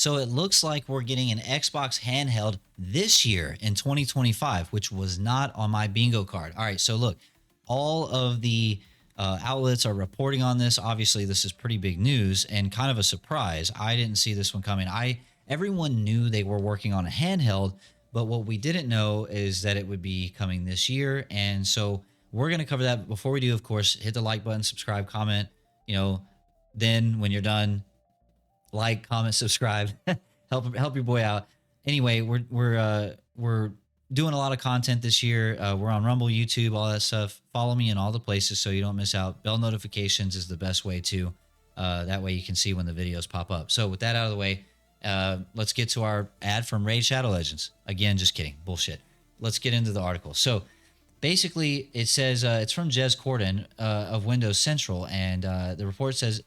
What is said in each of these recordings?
So it looks like we're getting an Xbox handheld this year in 2025, which was not on my bingo card. All right, so look, all of the outlets are reporting on this. Obviously, this is pretty big news and kind of a surprise. I didn't see this one coming. Everyone knew they were working on a handheld, but what we didn't know is that it would be coming this year. And so we're going to cover that. Before we do, of course, hit the like button, subscribe, comment. Then when you're done, like, comment, subscribe, help your boy out. Anyway, we're doing a lot of content this year. We're on Rumble, YouTube, all that stuff. Follow me in all the places so you don't miss out. Bell notifications is the best way to. That way you can see when the videos pop up. So with that out of the way, let's get to our ad from Raid Shadow Legends. Again, just kidding, bullshit. Let's get into the article. So basically, it says it's from Jez Corden of Windows Central, and the report says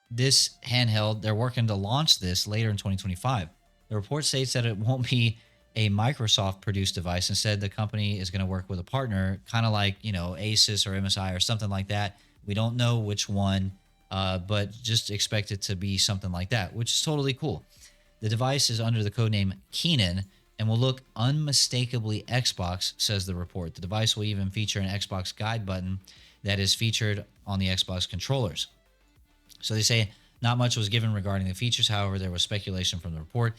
this handheld, they're working to launch this later in 2025. The report states that it won't be a Microsoft-produced device. Instead, the company is going to work with a partner, kind of like, Asus or MSI or something like that. We don't know which one, but just expect it to be something like that, which is totally cool. The device is under the codename Keenan and will look unmistakably Xbox, says the report. The device will even feature an Xbox guide button that is featured on the Xbox controllers. So they say not much was given regarding the features. However, there was speculation from the report.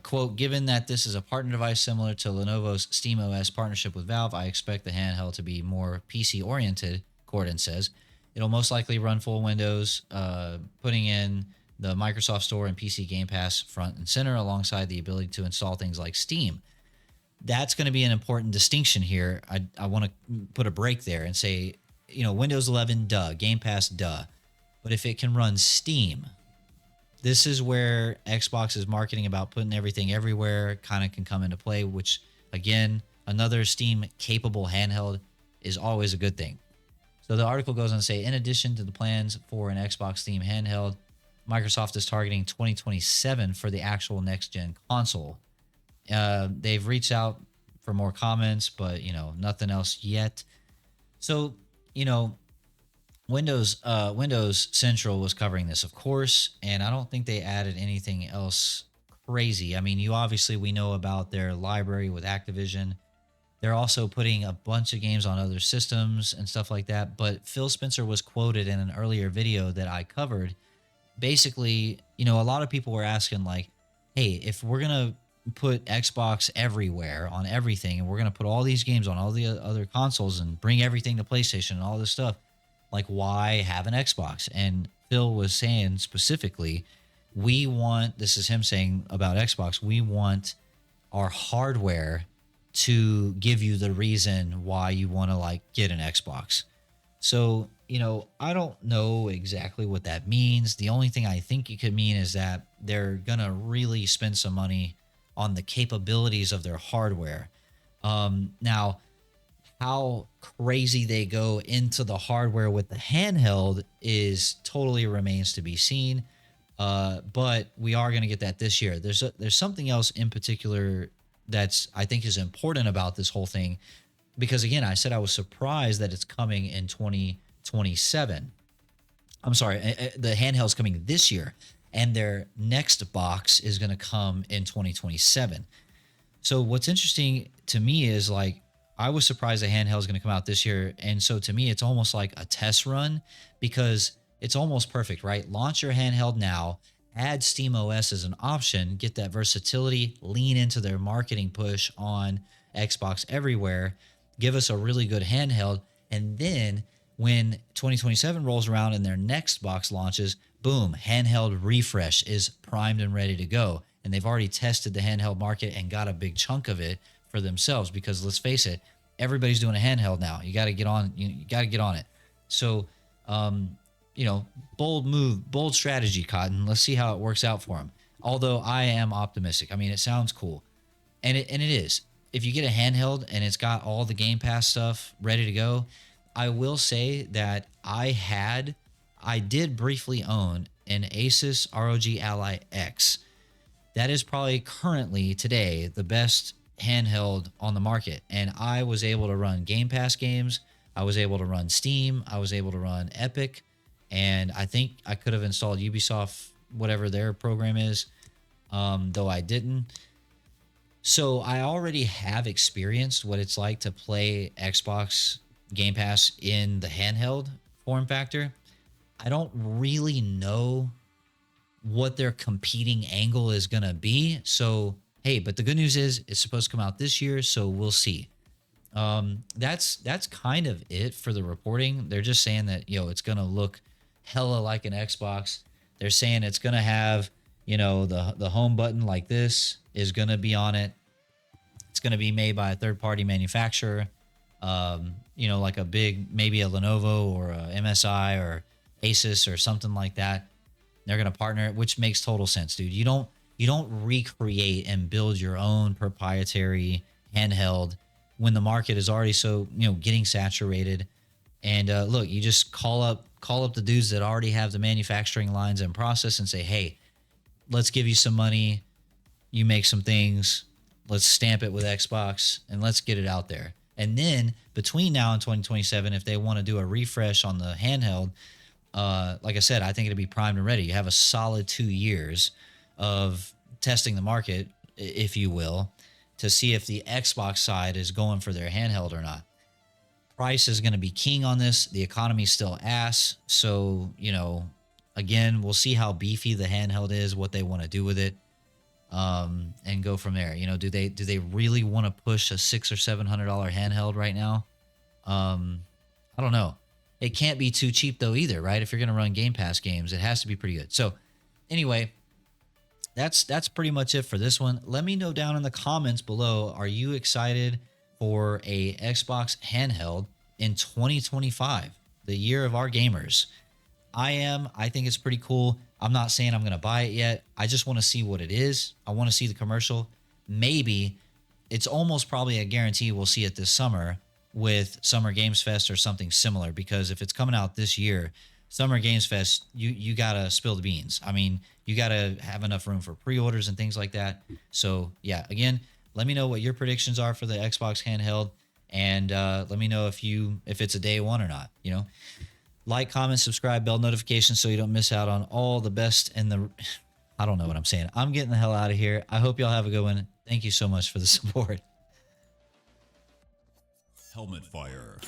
Quote, given that this is a partner device similar to Lenovo's SteamOS partnership with Valve, I expect the handheld to be more PC-oriented, Corden says. It'll most likely run full Windows, putting in the Microsoft Store and PC Game Pass front and center alongside the ability to install things like Steam. That's going to be an important distinction here. I want to put a break there and say, Windows 11, duh. Game Pass, duh. But if it can run Steam, this is where Xbox is marketing about putting everything everywhere kind of can come into play, which, again, another Steam-capable handheld is always a good thing. So the article goes on to say, in addition to the plans for an Xbox Steam handheld, Microsoft is targeting 2027 for the actual next-gen console. They've reached out for more comments, but, nothing else yet. So, Windows Central was covering this, of course, and I don't think they added anything else crazy. I mean, we know about their library with Activision. They're also putting a bunch of games on other systems and stuff like that. But Phil Spencer was quoted in an earlier video that I covered. Basically, a lot of people were asking, like, hey, if we're going to put Xbox everywhere on everything, and we're going to put all these games on all the other consoles and bring everything to PlayStation and all this stuff, like, why have an Xbox? And Phil was saying specifically, this is him saying about Xbox, we want our hardware to give you the reason why you want to, get an Xbox. So, I don't know exactly what that means. The only thing I think it could mean is that they're going to really spend some money on the capabilities of their hardware. Now, how crazy they go into the hardware with the handheld is totally remains to be seen. But we are going to get that this year. There's something else in particular that's I think is important about this whole thing, because again, I said I was surprised that it's coming in 2027. I'm sorry, the handheld's coming this year, and their next box is going to come in 2027. So what's interesting to me is, I was surprised the handheld is going to come out this year. And so to me, it's almost like a test run, because it's almost perfect, right? Launch your handheld now, add SteamOS as an option, get that versatility, lean into their marketing push on Xbox everywhere, give us a really good handheld. And then when 2027 rolls around and their next box launches, boom, handheld refresh is primed and ready to go. And they've already tested the handheld market and got a big chunk of it for themselves, because let's face it, everybody's doing a handheld now. You got to get on. You got to get on it. So, bold move, bold strategy, Cotton. Let's see how it works out for them. Although I am optimistic. I mean, it sounds cool, and it is. If you get a handheld and it's got all the Game Pass stuff ready to go, I will say that I did briefly own an Asus ROG Ally X. That is probably currently today the best handheld on the market, and I was able to run Game Pass games, I was able to run Steam, I was able to run Epic, and I think I could have installed Ubisoft whatever their program is, though I didn't. So I already have experienced what it's like to play Xbox Game Pass in the handheld form factor. I don't really know what their competing angle is going to be. So, hey, but the good news is it's supposed to come out this year, so we'll see. That's kind of it for the reporting. They're just saying that, it's going to look hella like an Xbox. They're saying it's going to have, the home button like this is going to be on it. It's going to be made by a third-party manufacturer. Like a big, maybe a Lenovo or a MSI or Asus or something like that. They're going to partner it, which makes total sense, dude. You don't recreate and build your own proprietary handheld when the market is already so, getting saturated. And look, you just call up the dudes that already have the manufacturing lines in process and say, hey, let's give you some money. You make some things. Let's stamp it with Xbox and let's get it out there. And then between now and 2027, if they want to do a refresh on the handheld, like I said, I think it'll be primed and ready. You have a solid 2 years of testing the market, if you will, to see if the Xbox side is going for their handheld or not. Price is going to be king on this. The economy's still ass. So, again, we'll see how beefy the handheld is, what they want to do with it, and go from there. Do they really want to push a $600 or $700 handheld right now? I don't know. It can't be too cheap though either, right? If you're going to run Game Pass games, it has to be pretty good. So anyway, that's pretty much it for this one. Let me know down in the comments below, are you excited for a Xbox handheld in 2025, the year of our gamers? I am. I think it's pretty cool. I'm not saying I'm going to buy it yet. I just want to see what it is. I want to see the commercial. Maybe it's almost probably a guarantee we'll see it this summer with Summer Games Fest or something similar, because if it's coming out this year, Summer Games Fest, you got to spill the beans. I mean, you got to have enough room for pre-orders and things like that. So yeah, again, let me know what your predictions are for the Xbox handheld, and let me know if it's a day one or not. Like, comment, subscribe, bell notifications so you don't miss out on all the best and I don't know what I'm saying. I'm getting the hell out of here. I hope y'all have a good one. Thank you so much for the support. HELMETFIRE.